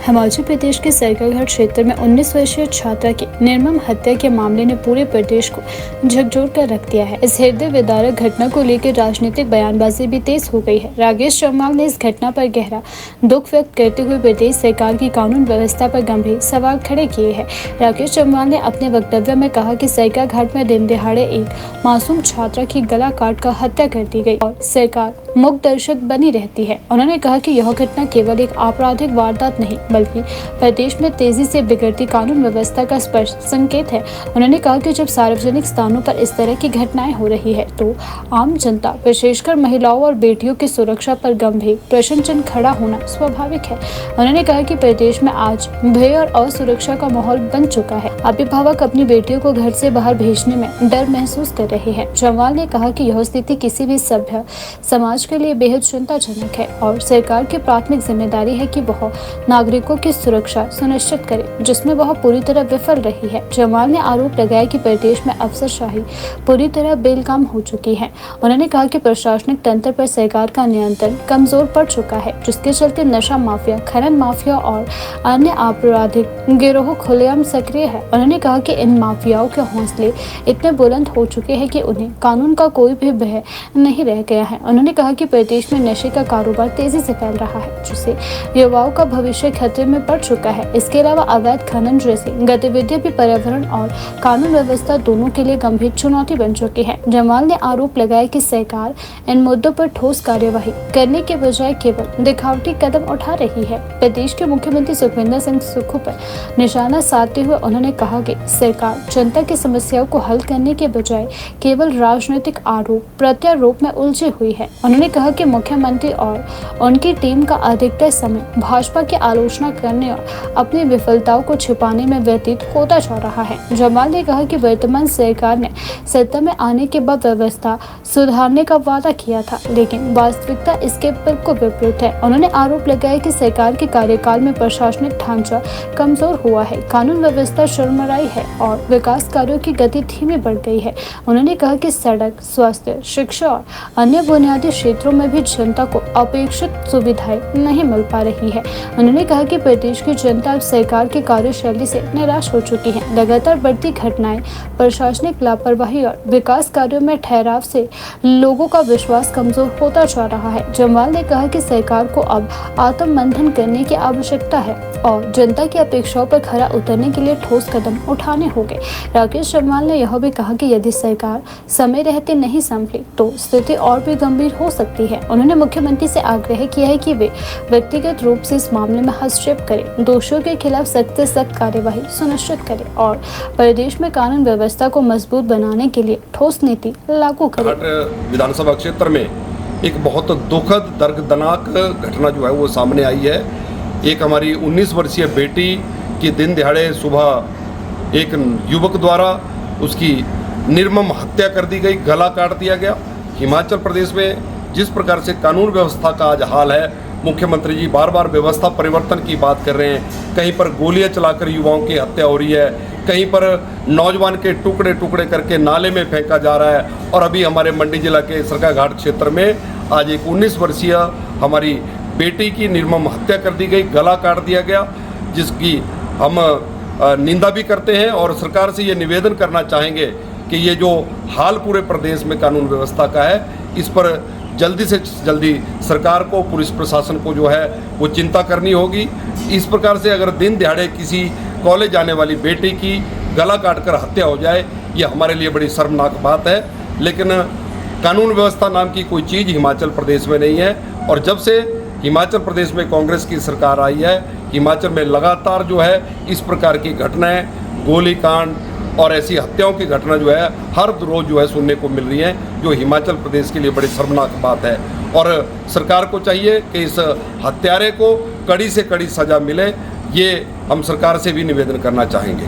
हिमाचल प्रदेश के सरकाघाट क्षेत्र में 19 वर्षीय छात्रा की निर्मम हत्या के मामले ने पूरे प्रदेश को झकझोर कर रख दिया है। इस हृदय विदारक घटना को लेकर राजनीतिक बयानबाजी भी तेज हो गई है। राकेश चौहान ने इस घटना पर गहरा दुख व्यक्त करते हुए प्रदेश सरकार की कानून व्यवस्था पर गंभीर सवाल खड़े किए हैं। राकेश चौहान ने अपने वक्तव्य में कहा कि सरकाघाट में दिन दिहाड़े एक मासूम छात्रा की गला काट कर हत्या कर दी गई और सरकार मूक दर्शक बनी रहती है। उन्होंने कहा कि यह घटना केवल एक आपराधिक वारदात नहीं बल्कि प्रदेश में तेजी से बिगड़ती कानून व्यवस्था का स्पष्ट संकेत है। उन्होंने कहा कि जब सार्वजनिक स्थानों पर इस तरह की घटनाएं हो रही है तो आम जनता विशेषकर महिलाओं और बेटियों की सुरक्षा पर गंभीर प्रश्न चिन्ह खड़ा होना स्वाभाविक है। उन्होंने कहा कि प्रदेश में आज भय और असुरक्षा का माहौल बन चुका है। अभिभावक अपनी बेटियों को घर से बाहर भेजने में डर महसूस कर रहे हैं। चौहान ने कहा कि यह स्थिति किसी भी सभ्य समाज के लिए बेहद चिंताजनक है और सरकार की प्राथमिक जिम्मेदारी है कि वह नागरिकों की सुरक्षा सुनिश्चित करे, जिसमें वह पूरी तरह विफल रही है। चौहान ने आरोप लगाया कि प्रदेश में अफसरशाही पूरी तरह बेलगाम हो चुकी है। उन्होंने कहा कि प्रशासनिक तंत्र पर सरकार का नियंत्रण कमजोर पड़ चुका है, जिसके चलते नशा माफिया, खनन माफिया और अन्य आपराधिक गिरोह खुलेआम सक्रिय है। उन्होंने कहा कि इन माफियाओं के हौसले इतने बुलंद हो चुके हैं कि उन्हें कानून का कोई भी भय नहीं रह गया है। उन्होंने कहा कि प्रदेश में नशे का कारोबार तेजी से फैल रहा है, जिससे युवाओं का भविष्य खतरे में पड़ चुका है। इसके अलावा अवैध खनन जैसी गतिविधियां भी पर्यावरण और कानून व्यवस्था दोनों के लिए गंभीर चुनौती बन चुकी है। जमाल ने आरोप लगाया कि सरकार इन मुद्दों पर ठोस कार्यवाही करने के बजाय केवल दिखावटी कदम उठा रही है। प्रदेश के मुख्यमंत्री सुखविंदर सिंह सुक्खू पर निशाना साधते हुए उन्होंने कहा कि सरकार जनता की समस्याओं को हल करने के बजाय केवल राजनीतिक आरोप प्रत्यारोप में उलझी हुई है। उन्होंने कहा कि मुख्यमंत्री और उनकी टीम का अधिकतर समय भाजपा की आलोचना करने और अपनी विफलताओं को छिपाने में व्यतीत होता जा रहा है। जमाल ने कहा कि वर्तमान सरकार ने सत्ता में आने के बाद व्यवस्था सुधारने का वादा किया था, लेकिन वास्तविकता इसके बिल्कुल विपरीत है। उन्होंने आरोप लगाया कि सरकार के कार्यकाल में प्रशासनिक ढांचा कमजोर हुआ है, कानून व्यवस्था चरमराई है और विकास कार्यों की गति धीमी बढ़ गई है। उन्होंने कहा कि सड़क, स्वास्थ्य, शिक्षा और अन्य बुनियादी क्षेत्रों में भी जनता को अपेक्षित सुविधाएं नहीं मिल पा रही है। उन्होंने कहा कि प्रदेश की जनता अब सरकार की कार्यशैली से निराश हो चुकी है। लगातार बढ़ती घटनाएं, प्रशासनिक लापरवाही और विकास कार्यों में ठहराव से लोगों का विश्वास कमजोर होता जा रहा है। जमाल ने कहा कि सरकार को अब आत्ममंथन करने की आवश्यकता है और जनता की अपेक्षाओं पर खरा उतरने के लिए ठोस कदम उठाने होंगे। राकेश चौहान ने यह भी कहा कि यदि सरकार समय रहते नहीं संभली तो स्थिति और भी गंभीर हो सकती है। उन्होंने मुख्यमंत्री से आग्रह किया है कि वे व्यक्तिगत रूप से इस मामले में हस्तक्षेप करें, दोषियों के खिलाफ सख्त से सख्त कार्यवाही सुनिश्चित करें और प्रदेश में कानून व्यवस्था को मजबूत बनाने के लिए ठोस नीति लागू करें। विधानसभा क्षेत्र में एक बहुत दुखद दर्दनाक घटना जो है वो सामने आई है। एक हमारी 19 वर्षीय बेटी की दिन दिहाड़े सुबह एक युवक द्वारा उसकी निर्मम हत्या कर दी गई, गला काट दिया गया। हिमाचल प्रदेश में जिस प्रकार से कानून व्यवस्था का आज हाल है, मुख्यमंत्री जी बार बार व्यवस्था परिवर्तन की बात कर रहे हैं। कहीं पर गोलियां चलाकर युवाओं की हत्या हो रही है, कहीं पर नौजवान के टुकड़े टुकड़े करके नाले में फेंका जा रहा है। और अभी हमारे मंडी जिला के सरकाघाट क्षेत्र में आज एक 19 वर्षीय हमारी बेटी की निर्मम हत्या कर दी गई, गला काट दिया गया, जिसकी हम निंदा भी करते हैं और सरकार से ये निवेदन करना चाहेंगे कि ये जो हाल पूरे प्रदेश में कानून व्यवस्था का है, इस पर जल्दी से जल्दी सरकार को, पुलिस प्रशासन को जो है वो चिंता करनी होगी। इस प्रकार से अगर दिन दिहाड़े किसी कॉलेज जाने वाली बेटी की गला काटकर हत्या हो जाए, ये हमारे लिए बड़ी शर्मनाक बात है। लेकिन कानून व्यवस्था नाम की कोई चीज़ हिमाचल प्रदेश में नहीं है और जब से हिमाचल प्रदेश में कांग्रेस की सरकार आई है, हिमाचल में लगातार जो है इस प्रकार की घटनाएं, गोलीकांड और ऐसी हत्याओं की घटना जो है हर रोज जो है सुनने को मिल रही है, जो हिमाचल प्रदेश के लिए बड़ी शर्मनाक बात है। और सरकार को चाहिए कि इस हत्यारे को कड़ी से कड़ी सजा मिले, ये हम सरकार से भी निवेदन करना चाहेंगे।